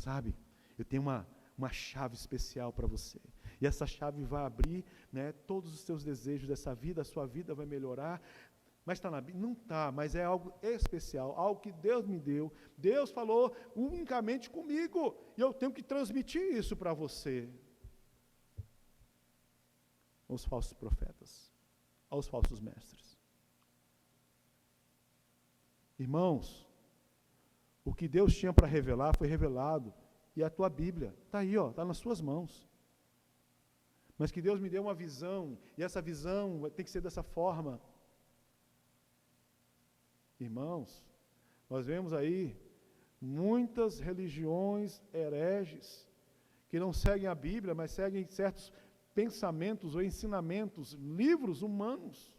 eu tenho uma chave especial para você. E essa chave vai abrir, né, todos os seus desejos dessa vida, a sua vida vai melhorar. Mas está na Bíblia? Não está, mas é algo especial, algo que Deus me deu. Deus falou unicamente comigo, e eu tenho que transmitir isso para você. Aos falsos profetas, aos falsos mestres. Irmãos, o que Deus tinha para revelar foi revelado. E a tua Bíblia está aí, está nas suas mãos. Mas que Deus me deu uma visão, e essa visão tem que ser dessa forma. Irmãos, nós vemos aí muitas religiões hereges, que não seguem a Bíblia, mas seguem certos pensamentos ou ensinamentos, livros humanos.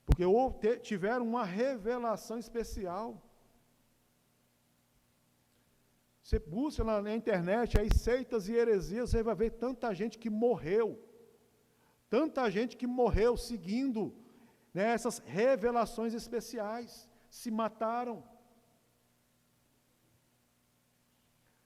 Porque tiveram uma revelação especial. Você busca na internet aí seitas e heresias, você vai ver tanta gente que morreu. Tanta gente que morreu seguindo, né, essas revelações especiais. Se mataram.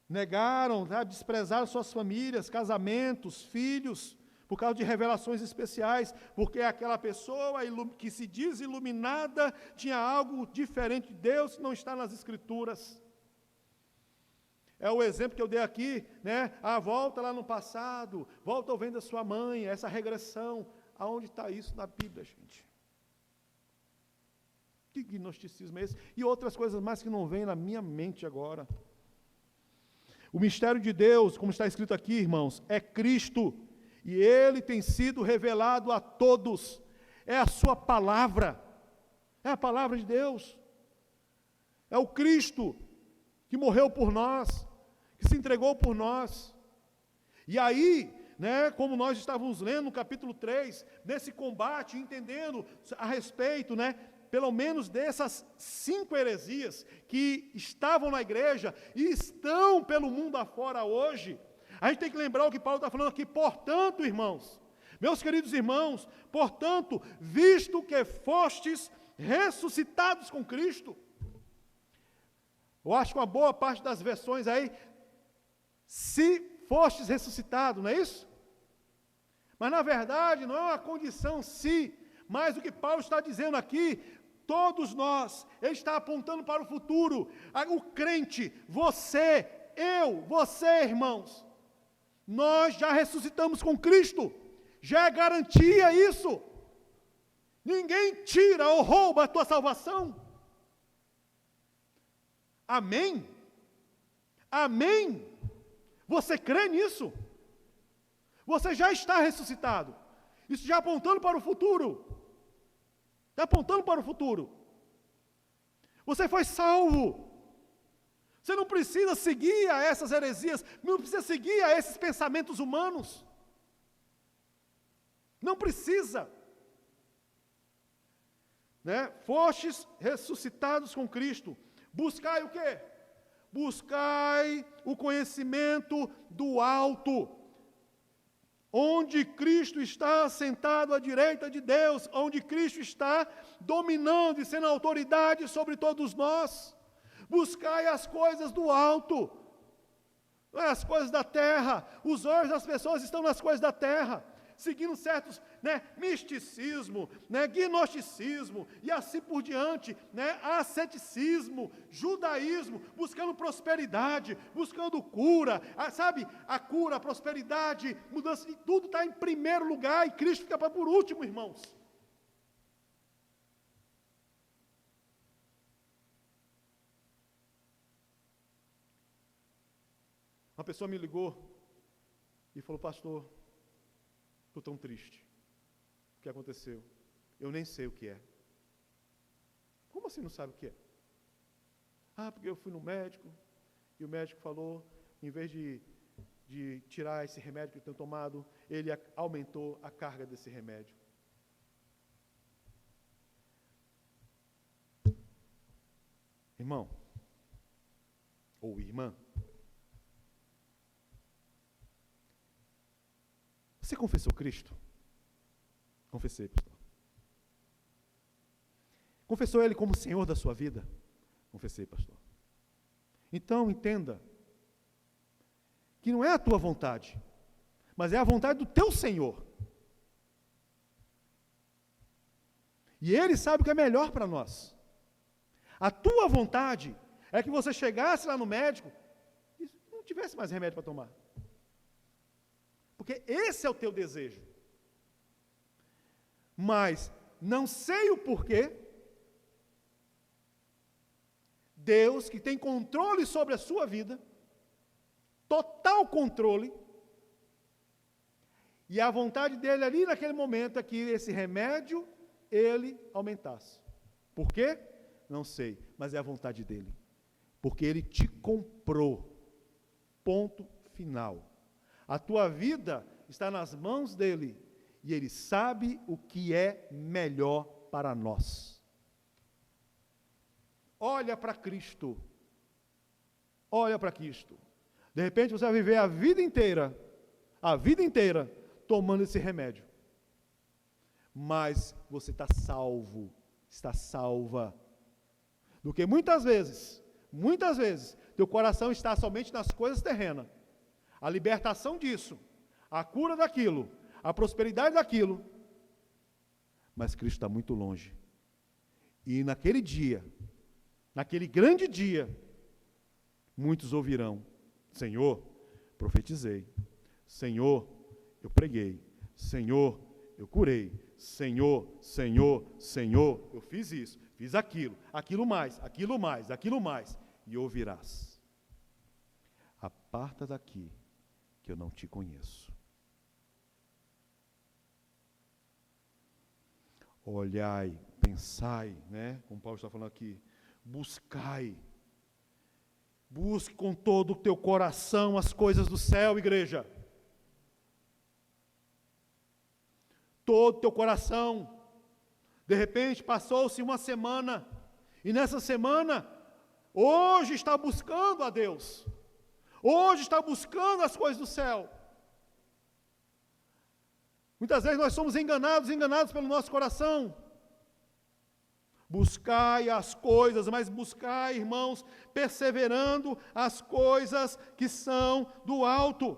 Negaram, desprezaram suas famílias, casamentos, filhos, por causa de revelações especiais, porque aquela pessoa que se diz iluminada tinha algo diferente de Deus que não está nas Escrituras. É o exemplo que eu dei aqui, né? Volta lá no passado, volta ao ventre da sua mãe, essa regressão. Aonde está isso na Bíblia, gente? Que gnosticismo é esse? E outras coisas mais que não vêm na minha mente agora. O mistério de Deus, como está escrito aqui, irmãos, é Cristo. E Ele tem sido revelado a todos. É a sua palavra. É a palavra de Deus. É o Cristo que morreu por nós, que se entregou por nós. E aí, né, como nós estávamos lendo no capítulo 3, nesse combate, entendendo a respeito, né, pelo menos dessas 5 heresias que estavam na igreja e estão pelo mundo afora hoje, a gente tem que lembrar o que Paulo está falando aqui. Portanto, irmãos, meus queridos irmãos, portanto, visto que fostes ressuscitados com Cristo, eu acho que uma boa parte das versões aí, se fostes ressuscitado, não é isso? Mas na verdade não é uma condição se, mas o que Paulo está dizendo aqui, todos nós, ele está apontando para o futuro. O crente, você, irmãos, nós já ressuscitamos com Cristo, já é garantia isso. Ninguém tira ou rouba a tua salvação. Amém? Amém? Você crê nisso? Você já está ressuscitado. Isso já apontando para o futuro. Já apontando para o futuro. Você foi salvo. Você não precisa seguir a essas heresias, não precisa seguir a esses pensamentos humanos. Não precisa. Né? Fostes ressuscitados com Cristo. Buscai o quê? Buscai o conhecimento do alto, onde Cristo está sentado à direita de Deus, onde Cristo está dominando e sendo autoridade sobre todos nós. Buscai as coisas do alto, não é as coisas da terra. Os olhos das pessoas estão nas coisas da terra, seguindo certos, misticismo, gnosticismo e assim por diante, asceticismo, judaísmo, buscando prosperidade, buscando cura, a cura, a prosperidade, mudança de tudo está em primeiro lugar e Cristo fica por último, irmãos. Uma pessoa me ligou e falou: pastor, estou tão triste. O que aconteceu? Eu nem sei o que é. Como assim não sabe o que é? Porque eu fui no médico e o médico falou, em vez de tirar esse remédio que eu tenho tomado, ele aumentou a carga desse remédio. Irmão, ou irmã, você confessou Cristo? Confessei, pastor. Confessou Ele como Senhor da sua vida? Confessei, pastor. Então, entenda que não é a tua vontade, mas é a vontade do teu Senhor. E Ele sabe o que é melhor para nós. A tua vontade é que você chegasse lá no médico e não tivesse mais remédio para tomar. Porque esse é o teu desejo. Mas, não sei o porquê, Deus, que tem controle sobre a sua vida, total controle, e a vontade dele ali naquele momento é que esse remédio, ele aumentasse. Por quê? Não sei, mas é a vontade dele. Porque ele te comprou. Ponto final. A tua vida está nas mãos dele, e ele sabe o que é melhor para nós. Olha para Cristo. Olha para Cristo. De repente você vai viver a vida inteira, tomando esse remédio. Mas você está salvo, está salva. Do que muitas vezes, teu coração está somente nas coisas terrenas. A libertação disso, a cura daquilo, a prosperidade daquilo. Mas Cristo está muito longe. E naquele dia, naquele grande dia, muitos ouvirão: Senhor, profetizei. Senhor, eu preguei. Senhor, eu curei. Senhor, eu fiz isso, fiz aquilo, aquilo mais. E ouvirás: aparta daqui, que eu não te conheço. Olhai, pensai, como Paulo está falando aqui, buscai, busque com todo o teu coração as coisas do céu, igreja. Todo o teu coração. De repente passou-se uma semana, e nessa semana, hoje está buscando a Deus, hoje está buscando as coisas do céu. Muitas vezes nós somos enganados pelo nosso coração. Buscai as coisas, mas buscai, irmãos, perseverando as coisas que são do alto.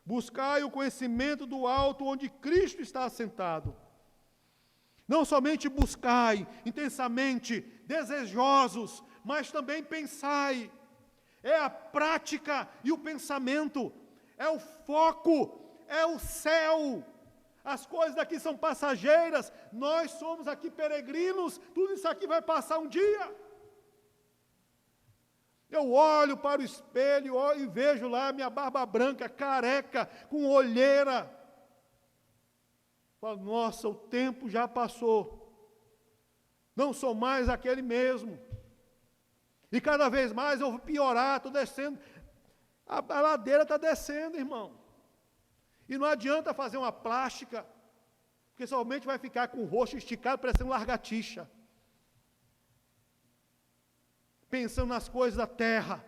Buscai o conhecimento do alto, onde Cristo está assentado. Não somente buscai intensamente, desejosos, mas também pensai. É a prática e o pensamento, é o foco, é o céu. As coisas daqui são passageiras, nós somos aqui peregrinos, tudo isso aqui vai passar um dia. Eu olho para o espelho e vejo lá minha barba branca, careca, com olheira. Fala, nossa, o tempo já passou. Não sou mais aquele mesmo. E cada vez mais eu vou piorar, estou descendo. A ladeira está descendo, irmão. E não adianta fazer uma plástica, porque somente vai ficar com o rosto esticado, parecendo largatixa. Pensando nas coisas da terra.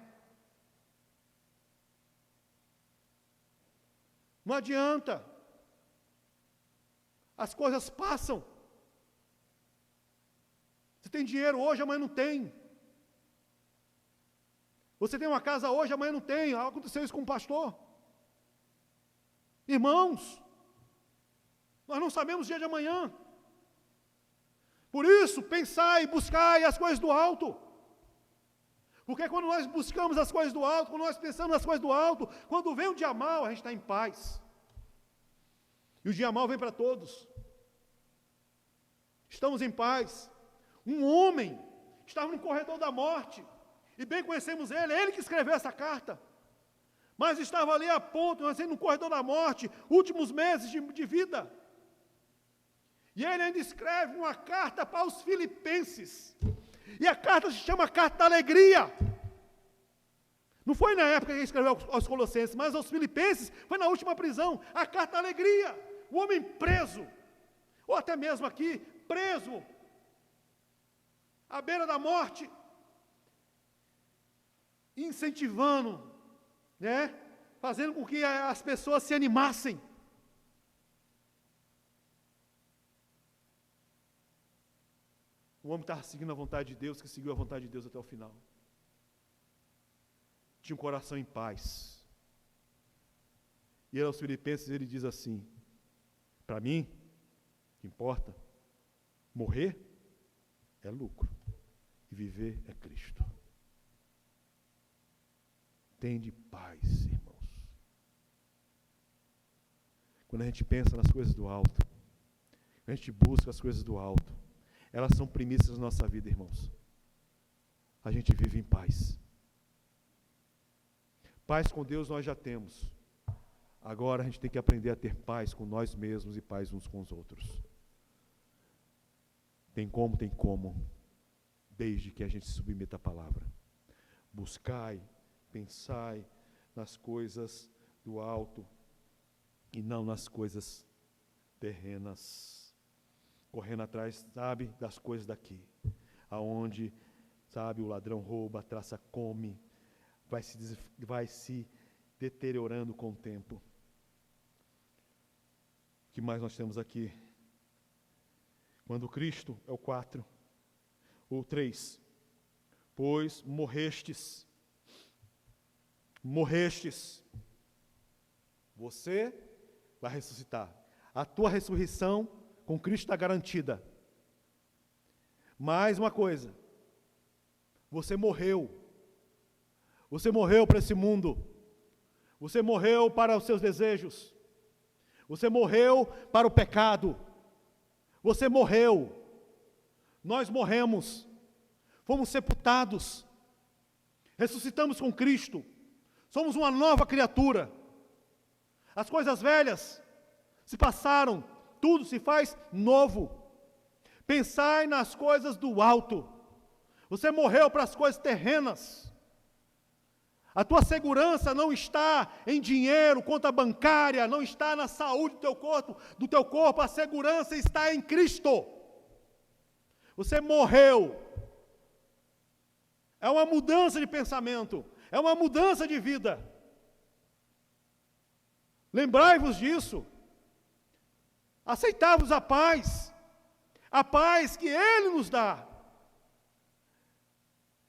Não adianta. As coisas passam. Você tem dinheiro hoje, amanhã não tem. Você tem uma casa hoje, amanhã não tem. Aconteceu isso com um pastor. Irmãos, nós não sabemos o dia de amanhã. Por isso, pensai, buscai as coisas do alto. Porque quando nós buscamos as coisas do alto, quando nós pensamos nas coisas do alto, quando vem um dia mau, a gente está em paz. E o dia mau vem para todos. Estamos em paz. Um homem estava no corredor da morte, e bem conhecemos ele, é ele que escreveu essa carta. Mas estava ali a ponto, nós no corredor da morte, últimos meses de vida. E ele ainda escreve uma carta para os filipenses. E a carta se chama Carta da Alegria. Não foi na época que ele escreveu aos Colossenses, mas aos Filipenses, foi na última prisão, a Carta da Alegria. O homem preso, ou até mesmo aqui, preso, à beira da morte, incentivando, né? Fazendo com que as pessoas se animassem. O homem estava seguindo a vontade de Deus, que seguiu a vontade de Deus até o final. Tinha um coração em paz. E ele aos Filipenses, ele diz assim, para mim, o que importa, morrer é lucro, e viver é Cristo. Tende paz, irmãos. Quando a gente pensa nas coisas do alto, quando a gente busca as coisas do alto, elas são primícias da nossa vida, irmãos. A gente vive em paz. Paz com Deus nós já temos. Agora a gente tem que aprender a ter paz com nós mesmos e paz uns com os outros. Tem como, desde que a gente se submeta à palavra. Buscai, pensai nas coisas do alto e não nas coisas terrenas. Correndo atrás, sabe, das coisas daqui. Aonde, sabe, o ladrão rouba, a traça come, vai se deteriorando com o tempo. O que mais nós temos aqui? Quando Cristo, é o 4, o 3, pois morrestes, você vai ressuscitar. A tua ressurreição com Cristo está garantida. Mais uma coisa, você morreu para esse mundo, você morreu para os seus desejos, você morreu para o pecado, você morreu, nós morremos, fomos sepultados, ressuscitamos com Cristo, somos uma nova criatura, as coisas velhas se passaram, tudo se faz novo. Pensai nas coisas do alto. Você morreu para as coisas terrenas. A tua segurança não está em dinheiro, conta bancária, não está na saúde do teu corpo, a segurança está em Cristo. Você morreu. É uma mudança de pensamento, é uma mudança de vida. Lembrai-vos disso. Aceitai-vos a paz que Ele nos dá.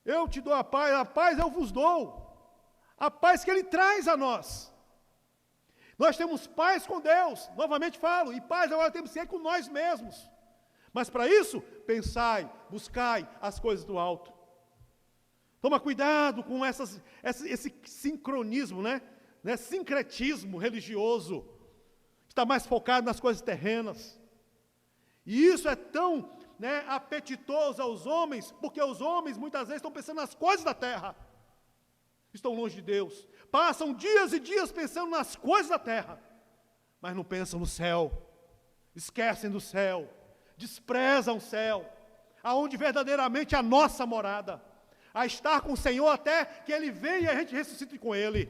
Eu te dou a paz eu vos dou. A paz que Ele traz a nós. Nós temos paz com Deus, novamente falo, e paz agora temos que ser com nós mesmos. Mas para isso, pensai, buscai as coisas do alto. Toma cuidado com esse sincronismo, né? Sincretismo religioso, que está mais focado nas coisas terrenas. E isso é tão apetitoso aos homens, porque os homens muitas vezes estão pensando nas coisas da terra. Estão longe de Deus. Passam dias e dias pensando nas coisas da terra, mas não pensam no céu. esquecem do céu, desprezam o céu, aonde verdadeiramente é a nossa morada, a estar com o Senhor até que Ele venha e a gente ressuscite com Ele.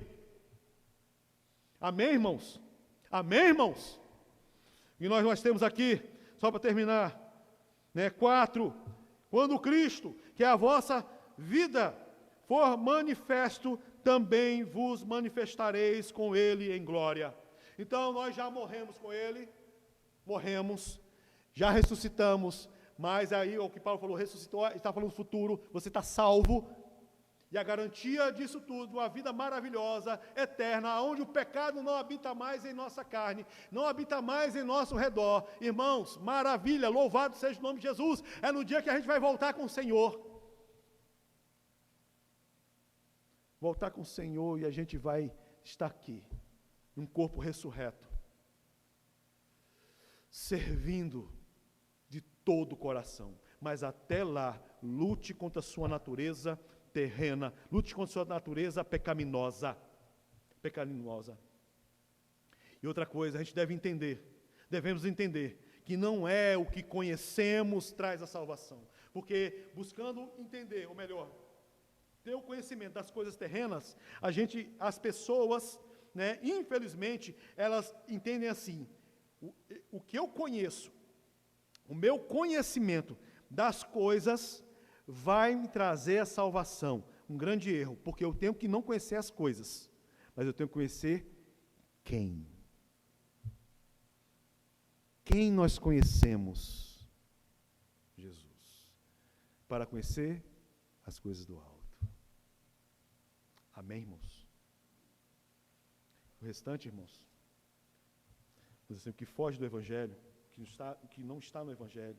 Amém, irmãos? Amém, irmãos? E nós temos aqui, só para terminar, 4, quando Cristo, que é a vossa vida, for manifesto, também vos manifestareis com Ele em glória. Então, nós já morremos com Ele, já ressuscitamos, mas aí, o que Paulo falou, ressuscitou, está falando do futuro, você está salvo, e a garantia disso tudo, uma vida maravilhosa, eterna, onde o pecado não habita mais em nossa carne, não habita mais em nosso redor. Irmãos, maravilha, louvado seja o nome de Jesus, é no dia que a gente vai voltar com o Senhor. Voltar com o Senhor e a gente vai estar aqui, num corpo ressurreto, servindo de todo o coração. Mas até lá, lute contra a sua natureza terrena, lute contra a sua natureza pecaminosa. E outra coisa, a gente devemos entender, que não é o que conhecemos traz a salvação. Porque buscando entender, ou melhor, ter o conhecimento das coisas terrenas, as pessoas, infelizmente, elas entendem assim, o que eu conheço, o meu conhecimento das coisas vai me trazer a salvação. Um grande erro, porque eu tenho que não conhecer as coisas, mas eu tenho que conhecer quem. Quem nós conhecemos? Jesus. Para conhecer as coisas do alto. Amém, irmãos? O restante, irmãos, o que foge do Evangelho, que não está no Evangelho,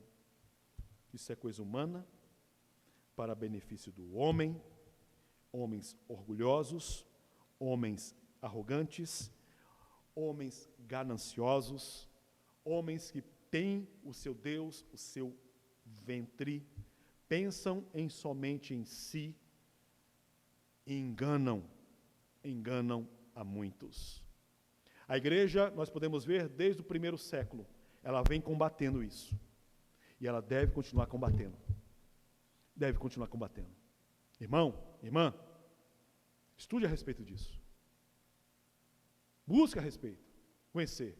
isso é coisa humana, para benefício do homem, homens orgulhosos, homens arrogantes, homens gananciosos, homens que têm o seu Deus, o seu ventre, pensam somente em si e enganam a muitos. A igreja, nós podemos ver desde o primeiro século, ela vem combatendo isso. E ela deve continuar combatendo. Irmão, irmã, estude a respeito disso. Busque a respeito, conhecer.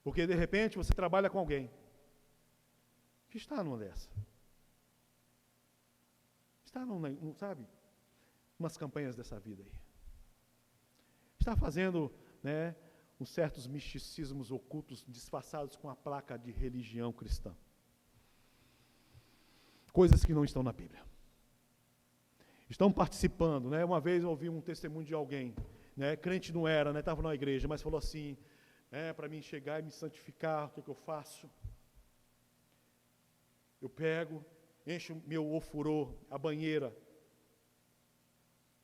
Porque de repente você trabalha com alguém que está numa dessa. Está, não sabe, umas campanhas dessa vida aí. Está fazendo, uns certos misticismos ocultos disfarçados com a placa de religião cristã. Coisas que não estão na Bíblia. Estão participando, Uma vez eu ouvi um testemunho de alguém, crente não era, estava na igreja, mas falou assim, para mim chegar e me santificar, o que eu faço? Eu pego, encho meu ofurô, a banheira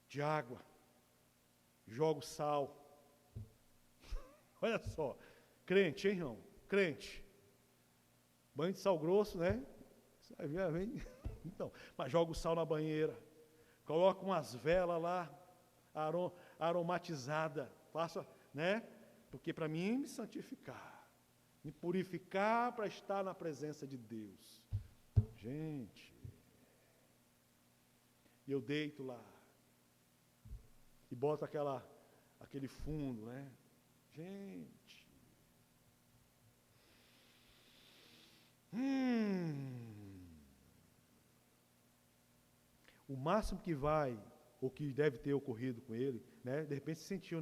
de água, jogo sal. Olha só, crente, hein, irmão? Crente. Banho de sal grosso, Então, mas joga o sal na banheira, coloca umas velas lá, aromatizada, faça, porque para mim me santificar, me purificar para estar na presença de Deus. Gente, e eu deito lá, e boto aquele fundo, Gente. O máximo que vai, ou que deve ter ocorrido com ele, de repente se sentiu,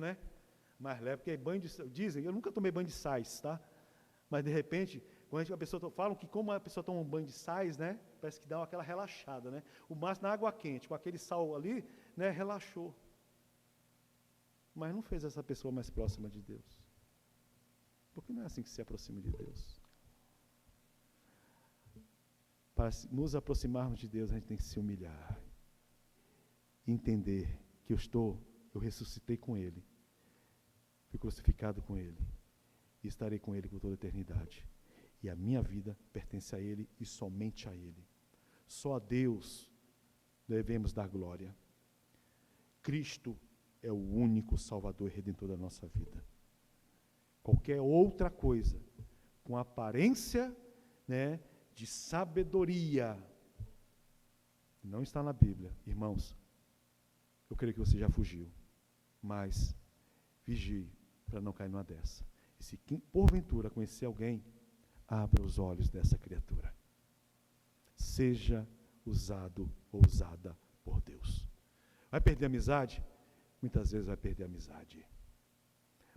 mais leve, porque banho de, dizem, eu nunca tomei banho de sais, tá? Mas de repente, quando a pessoa falam que como a pessoa toma um banho de sais, parece que dá aquela relaxada, O máximo na água quente, com aquele sal ali, relaxou. Mas não fez essa pessoa mais próxima de Deus. Porque não é assim que se aproxima de Deus. Para nos aproximarmos de Deus, a gente tem que se humilhar. Entender que eu ressuscitei com Ele. Fui crucificado com Ele. E estarei com Ele por toda a eternidade. E a minha vida pertence a Ele e somente a Ele. Só a Deus devemos dar glória. Cristo é o único Salvador e Redentor da nossa vida. Qualquer outra coisa com aparência, né, de sabedoria. Não está na Bíblia. Irmãos, eu creio que você já fugiu, mas vigie para não cair numa dessa. E se porventura conhecer alguém, abra os olhos dessa criatura. Seja usado ou usada por Deus. Vai perder a amizade? Muitas vezes vai perder a amizade.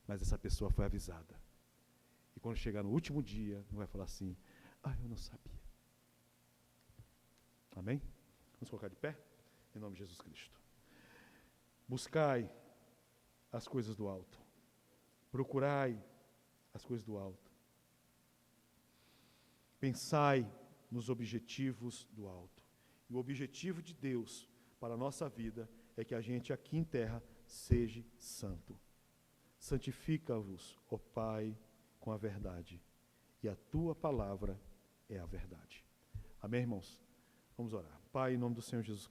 Mas essa pessoa foi avisada. E quando chegar no último dia, não vai falar assim, eu não sabia. Amém? Vamos colocar de pé? Em nome de Jesus Cristo. Buscai as coisas do alto. Procurai as coisas do alto. Pensai nos objetivos do alto. E o objetivo de Deus para a nossa vida é que a gente aqui em terra seja santo. Santifica-vos, ó Pai, com a verdade. E a tua palavra é a verdade. Amém, irmãos? Vamos orar. Pai, em nome do Senhor Jesus Cristo.